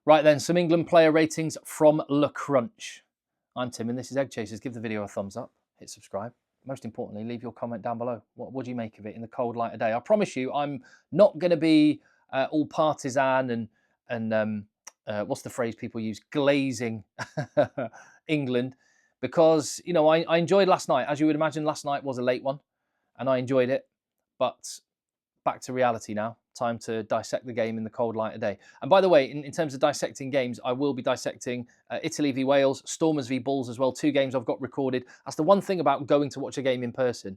Right then, some England player ratings from Le Crunch. I'm Tim and this is Egg Chasers. Give the video a thumbs up, hit subscribe. Most importantly, leave your comment down below. What do you make of it in the cold light of day? I promise you, I'm not going to be all partisan and what's the phrase people use? Glazing England, because you know I enjoyed last night. As you would imagine, last night was a late one, and I enjoyed it. But back to reality now. Time to dissect the game in the cold light of day. And by the way, in terms of dissecting games, I will be dissecting Italy v Wales, Stormers v Bulls as well. 2 games I've got recorded. That's the one thing about going to watch a game in person,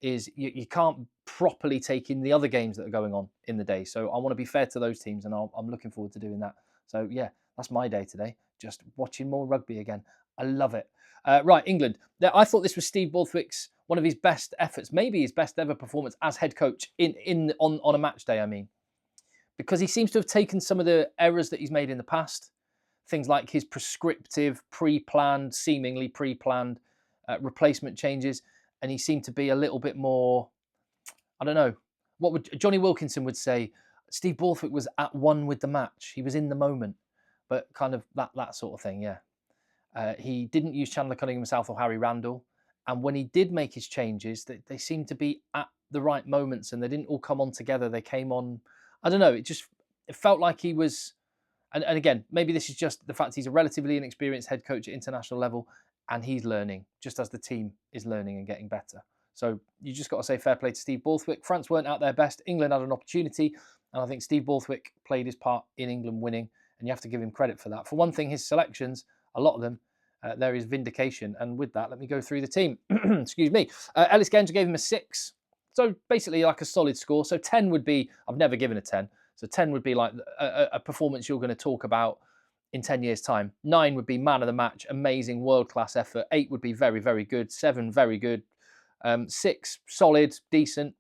is you can't properly take in the other games that are going on in the day. So I want to be fair to those teams, and I'm looking forward to doing that. So yeah, that's my day today. Just watching more rugby again. I love it. Right, England. I thought this was Steve Borthwick's one of his best efforts, maybe his best ever performance as head coach on a match day, I mean. Because he seems to have taken some of the errors that he's made in the past, things like his prescriptive, seemingly pre-planned replacement changes, and he seemed to be a little bit more, I don't know, what would Johnny Wilkinson would say, Steve Borthwick was at one with the match. He was in the moment, but kind of that sort of thing, yeah. He didn't use Chandler Cunningham South or Harry Randall. And when he did make his changes, they seemed to be at the right moments, and they didn't all come on together. They came on, I don't know, it felt like he was, and again, maybe this is just the fact he's a relatively inexperienced head coach at international level, and he's learning, just as the team is learning and getting better. So you just got to say fair play to Steve Borthwick. France weren't at their best. England had an opportunity, and I think Steve Borthwick played his part in England winning, and you have to give him credit for that. For one thing, his selections, a lot of them, there is vindication. And with that, let me go through the team. Excuse me. Ellis Genge gave him a 6. So basically like a solid score. So 10 would be, I've never given a 10. So 10 would be like a performance you're going to talk about in 10 years' time. 9 would be man of the match, amazing, world-class effort. 8 would be very, very good. 7, very good. 6, solid, decent,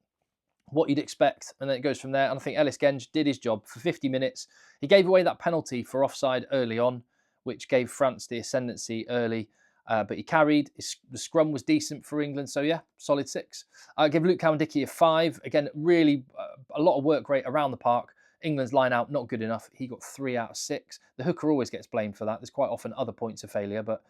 what you'd expect. And then it goes from there. And I think Ellis Genge did his job for 50 minutes. He gave away that penalty for offside early on, which gave France the ascendancy early, but he carried. The scrum was decent for England, so yeah, solid 6. I give Luke Cowan-Dickie a 5. Again, really a lot of work rate around the park. England's line out, not good enough. He got 3 out of 6. The hooker always gets blamed for that. There's quite often other points of failure, but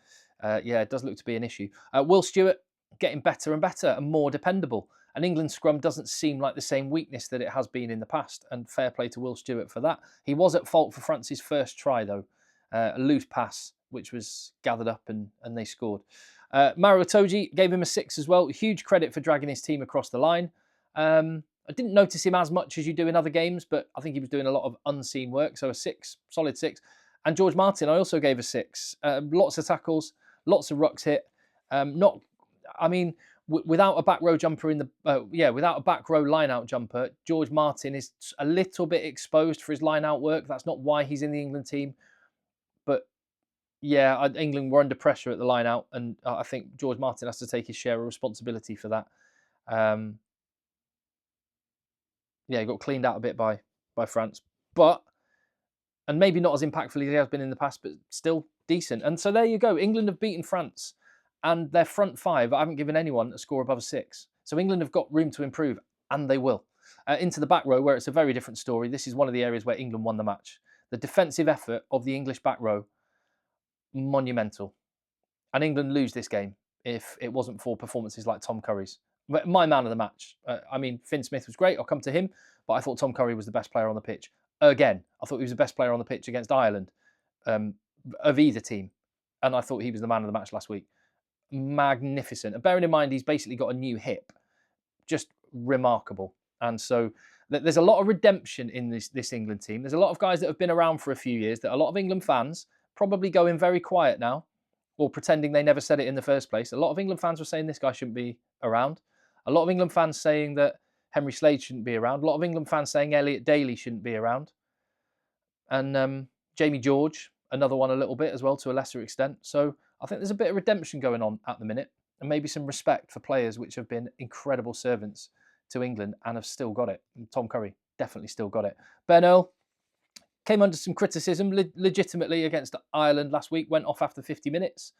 yeah, it does look to be an issue. Will Stewart getting better and better and more dependable. And England's scrum doesn't seem like the same weakness that it has been in the past, and fair play to Will Stewart for that. He was at fault for France's first try, though. A loose pass, which was gathered up and they scored. Maro Itoje gave him a 6 as well. Huge credit for dragging his team across the line. I didn't notice him as much as you do in other games, but I think he was doing a lot of unseen work. So a 6, solid 6. And George Martin, I also gave a 6. Lots of tackles, lots of rucks hit. Without a back row jumper without a back row line out jumper, George Martin is a little bit exposed for his line out work. That's not why he's in the England team. But yeah, England were under pressure at the line out, and I think George Martin has to take his share of responsibility for that. Yeah, he got cleaned out a bit by France, and maybe not as impactfully as he has been in the past, but still decent. And so there you go. England have beaten France, and their front 5, I haven't given anyone a score above a 6. So England have got room to improve, and they will. Into the back row, where it's a very different story. This is one of the areas where England won the match. The defensive effort of the English back row, monumental. And England lose this game if it wasn't for performances like Tom Curry's. My man of the match. Finn Smith was great. I'll come to him. But I thought Tom Curry was the best player on the pitch. Again, I thought he was the best player on the pitch against Ireland of either team. And I thought he was the man of the match last week. Magnificent. And bearing in mind, he's basically got a new hip. Just remarkable. And so there's a lot of redemption in this England team. There's a lot of guys that have been around for a few years that a lot of England fans probably going very quiet now, or pretending they never said it in the first place. A lot of England fans were saying this guy shouldn't be around. A lot of England fans saying that Henry Slade shouldn't be around. A lot of England fans saying Elliot Daly shouldn't be around. And Jamie George, another one a little bit as well, to a lesser extent. So I think there's a bit of redemption going on at the minute, and maybe some respect for players which have been incredible servants to England and have still got it. And Tom Curry definitely still got it. Ben Earl came under some criticism legitimately against Ireland last week, went off after 50 minutes.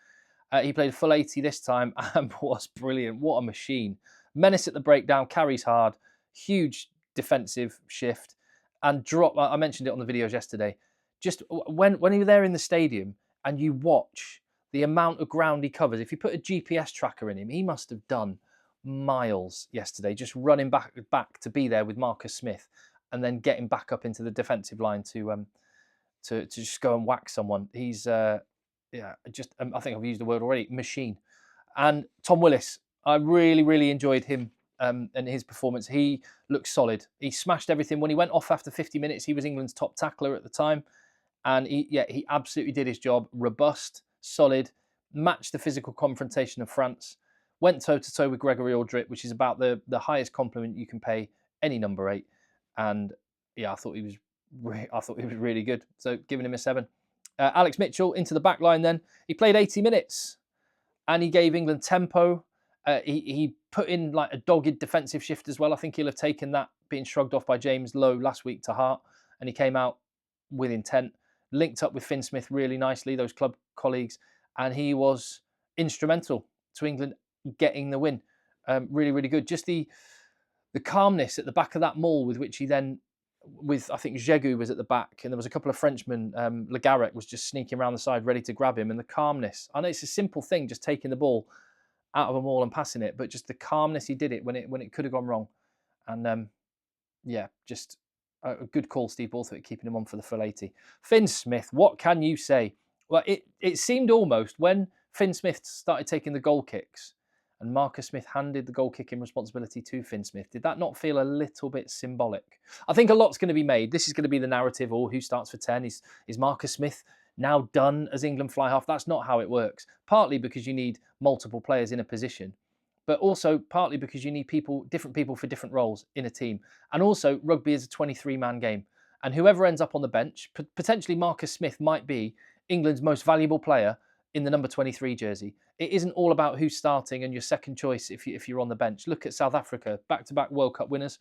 He played a full 80 this time and was brilliant. What a machine. Menace at the breakdown, carries hard, huge defensive shift, and drop. I mentioned it on the videos yesterday. just when he was there in the stadium and you watch the amount of ground he covers, if you put a GPS tracker in him, he must have done miles yesterday, just running back to be there with Marcus Smith, and then getting back up into the defensive line to just go and whack someone. He's just I think I've used the word already, machine. And Tom Willis, I really enjoyed him and his performance. He looked solid. He smashed everything. When he went off after 50 minutes, he was England's top tackler at the time. And he absolutely did his job. Robust, solid, matched the physical confrontation of France. Went toe-to-toe with Gregory Aldrit, which is about the highest compliment you can pay any number 8. And yeah, I thought he was really good. So giving him a 7. Alex Mitchell into the back line then. He played 80 minutes and he gave England tempo. He put in like a dogged defensive shift as well. I think he'll have taken that being shrugged off by James Lowe last week to heart. And he came out with intent, linked up with Finn Smith really nicely, those club colleagues. And he was instrumental to England getting the win. Really good. Just the calmness at the back of that maul with which he then, with I think Jegu was at the back and there was a couple of Frenchmen, Le Garrec was just sneaking around the side ready to grab him, and the calmness. I know it's a simple thing, just taking the ball out of a maul and passing it, but just the calmness he did it when it could have gone wrong. And just a good call, Steve Borthwick, keeping him on for the full 80. Finn Smith, what can you say? Well, it seemed almost when Finn Smith started taking the goal kicks and Marcus Smith handed the goal kicking responsibility to Finn Smith, did that not feel a little bit symbolic? I think a lot's going to be made. This is going to be the narrative, or who starts for 10? Is Marcus Smith now done as England fly half? That's not how it works. Partly because you need multiple players in a position, but also partly because you need different people for different roles in a team. And also, rugby is a 23-man game. And whoever ends up on the bench, potentially Marcus Smith might be England's most valuable player in the number 23 jersey. It isn't all about who's starting and your second choice if you're on the bench. Look at South Africa, back-to-back World Cup winners,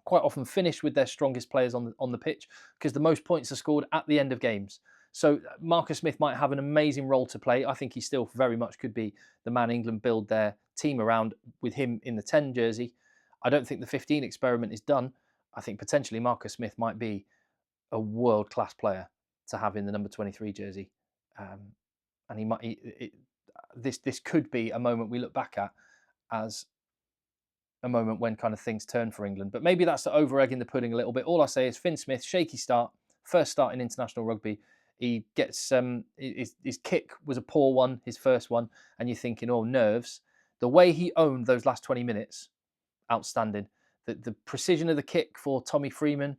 quite often finish with their strongest players on the pitch because the most points are scored at the end of games. So Marcus Smith might have an amazing role to play. I think he still very much could be the man England build their team around with him in the 10 jersey. I don't think the 15 experiment is done. I think potentially Marcus Smith might be a world-class player to have in the number 23 jersey. And this could be a moment we look back at as a moment when kind of things turn for England. But maybe that's the over-egging the pudding a little bit. All I say is Finn Smith, shaky start, first start in international rugby. He gets his kick was a poor one, his first one, and you're thinking, oh, nerves. The way he owned those last 20 minutes, outstanding. The precision of the kick for Tommy Freeman,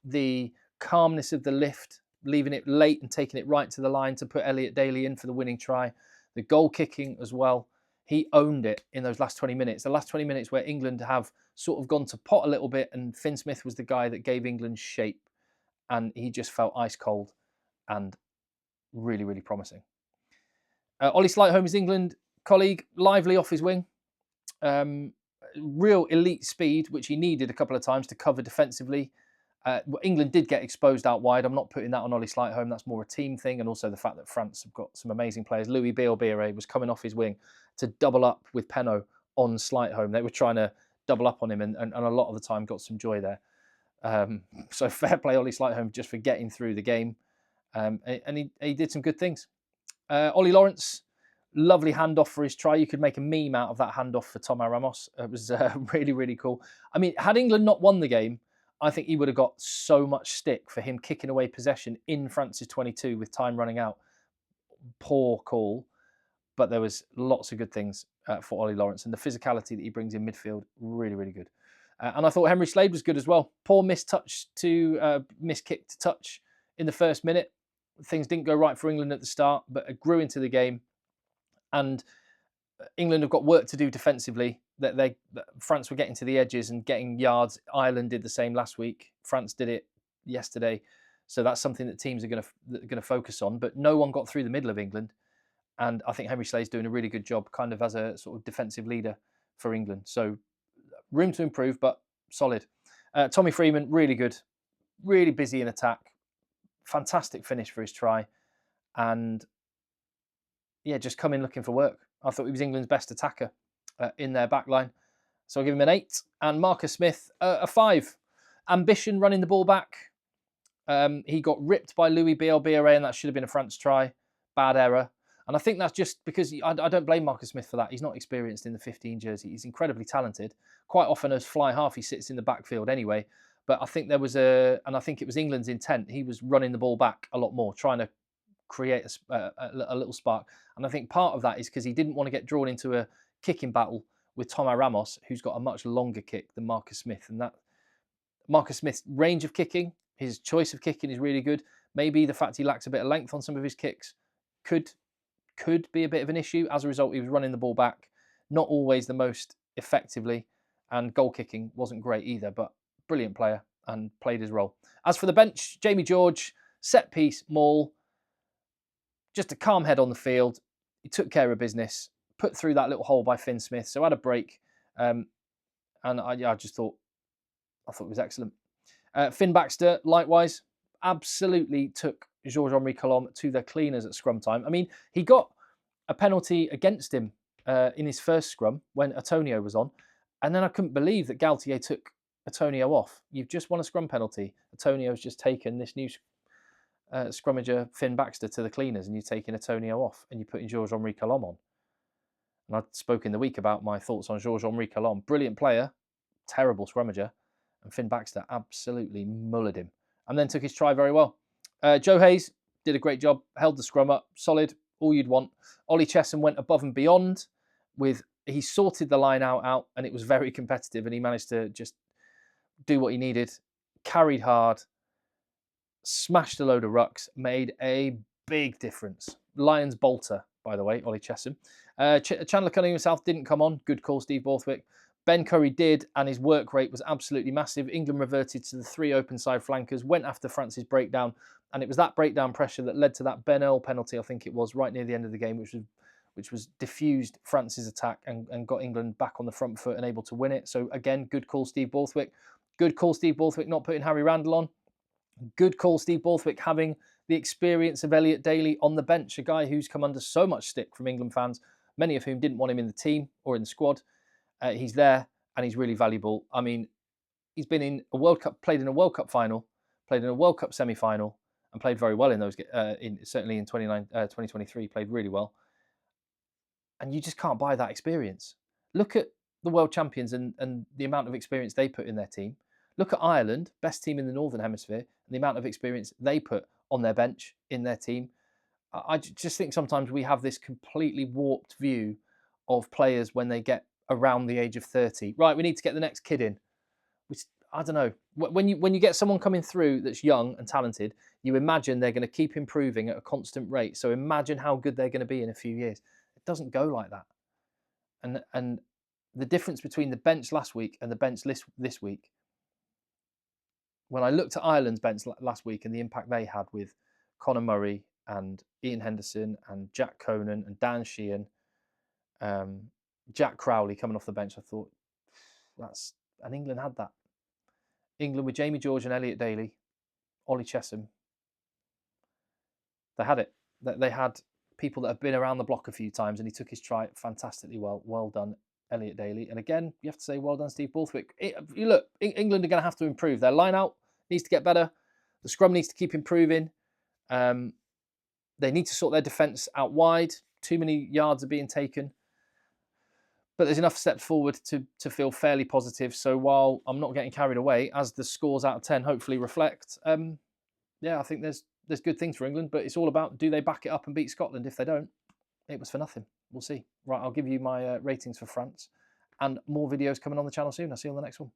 the calmness of the lift, leaving it late and taking it right to the line to put Elliot Daly in for the winning try. The goal kicking as well. He owned it in those last 20 minutes. The last 20 minutes where England have sort of gone to pot a little bit, and Finn Smith was the guy that gave England shape. And he just felt ice cold and really promising. Ollie Slightholme, his England colleague, lively off his wing. Real elite speed, which he needed a couple of times to cover defensively. England did get exposed out wide. I'm not putting that on Ollie Slightholme. That's more a team thing. And also the fact that France have got some amazing players. Louis Bielbiere was coming off his wing to double up with Penaud on Slightholme. They were trying to double up on him and a lot of the time got some joy there. So fair play Ollie Slightholme just for getting through the game. And he did some good things. Ollie Lawrence, lovely handoff for his try. You could make a meme out of that handoff for Thomas Ramos. It was really cool. I mean, had England not won the game, I think he would have got so much stick for him kicking away possession in France's 22 with time running out. Poor call, but there was lots of good things for Ollie Lawrence, and the physicality that he brings in midfield, really good. And I thought Henry Slade was good as well. Poor missed kick to touch in the first minute. Things didn't go right for England at the start, but it grew into the game. And England have got work to do defensively. That France were getting to the edges and getting yards. Ireland did the same last week. France did it yesterday. So that's something that teams are going to focus on. But no one got through the middle of England. And I think Henry Slade's doing a really good job kind of as a sort of defensive leader for England. So room to improve, but solid. Tommy Freeman, really good. Really busy in attack. Fantastic finish for his try. And yeah, just come in looking for work. I thought he was England's best attacker in their backline. So I'll give him an 8. And Marcus Smith, a 5. Ambition running the ball back. He got ripped by Louis Bielbiere, and that should have been a France try. Bad error. And I think that's just because I don't blame Marcus Smith for that. He's not experienced in the 15 jersey. He's incredibly talented. Quite often as fly half, he sits in the backfield anyway. But I think there was and I think it was England's intent. He was running the ball back a lot more, trying to create a little spark. And I think part of that is because he didn't want to get drawn into a kicking battle with Tomo Ramos, who's got a much longer kick than Marcus Smith. And that Marcus Smith's range of kicking, his choice of kicking is really good. Maybe the fact he lacks a bit of length on some of his kicks could be a bit of an issue. As a result, he was running the ball back, not always the most effectively, and goal kicking wasn't great either, but brilliant player and played his role. As for the bench, Jamie George, set piece, maul, just a calm head on the field. He took care of business, put through that little hole by Finn Smith, so had a break, and I just thought it was excellent. Finn Baxter, likewise, absolutely took Georges-Henri Colombe to the cleaners at scrum time. I mean, he got a penalty against him in his first scrum when Antonio was on, and then I couldn't believe that Galtier took Antonio off. You've just won a scrum penalty. Antonio's just taken this new scrummager, Finn Baxter, to the cleaners, and you're taking Antonio off, and you're putting Georges-Henri Colombe on. And I spoke in the week about my thoughts on Georges-Henri Colombe. Brilliant player, terrible scrummager, and Finn Baxter absolutely mullered him, and then took his try very well. Joe Hayes did a great job, held the scrum up, solid, all you'd want. Ollie Chessum went above and beyond. He sorted the line out, and it was very competitive, and he managed to just do what he needed, carried hard, smashed a load of rucks, made a big difference. Lions bolter, by the way, Ollie Chessum. Chandler Cunningham himself didn't come on. Good call, Steve Borthwick. Ben Curry did, and his work rate was absolutely massive. England reverted to the 3 open side flankers, went after France's breakdown, and it was that breakdown pressure that led to that Ben Earl penalty, I think it was, right near the end of the game, which was diffused France's attack and got England back on the front foot and able to win it. So again, good call, Steve Borthwick. Good call, Steve Borthwick, not putting Harry Randall on. Good call, Steve Borthwick, having the experience of Elliot Daly on the bench, a guy who's come under so much stick from England fans, many of whom didn't want him in the team or in the squad. He's there, and he's really valuable. I mean, he's been in a World Cup, played in a World Cup final, played in a World Cup semi-final, and played very well in those. Certainly in 2023, played really well. And you just can't buy that experience. Look at the world champions and the amount of experience they put in their team. Look at Ireland, best team in the Northern Hemisphere, and the amount of experience they put on their bench in their team. I just think sometimes we have this completely warped view of players when they get around the age of 30. Right, we need to get the next kid in. Which, I don't know. When you get someone coming through that's young and talented, you imagine they're going to keep improving at a constant rate. So imagine how good they're going to be in a few years. It doesn't go like that. And the difference between the bench last week and the bench this week, when I looked at Ireland's bench last week and the impact they had with Conor Murray and Ian Henderson and Jack Conan and Dan Sheehan, Jack Crowley coming off the bench, I thought, and England had that. England with Jamie George and Elliot Daly, Ollie Chessum, they had it. They had people that have been around the block a few times, and he took his try fantastically well. Well done, Elliot Daly. And again, you have to say well done, Steve Borthwick. Look, England are going to have to improve. Their line-out needs to get better. The scrum needs to keep improving. They need to sort their defence out wide. Too many yards are being taken. But there's enough steps forward to feel fairly positive. So while I'm not getting carried away, as the scores out of 10 hopefully reflect, I think there's good things for England, but it's all about, do they back it up and beat Scotland? If they don't, it was for nothing. We'll see. Right, I'll give you my ratings for France, and more videos coming on the channel soon. I'll see you on the next one.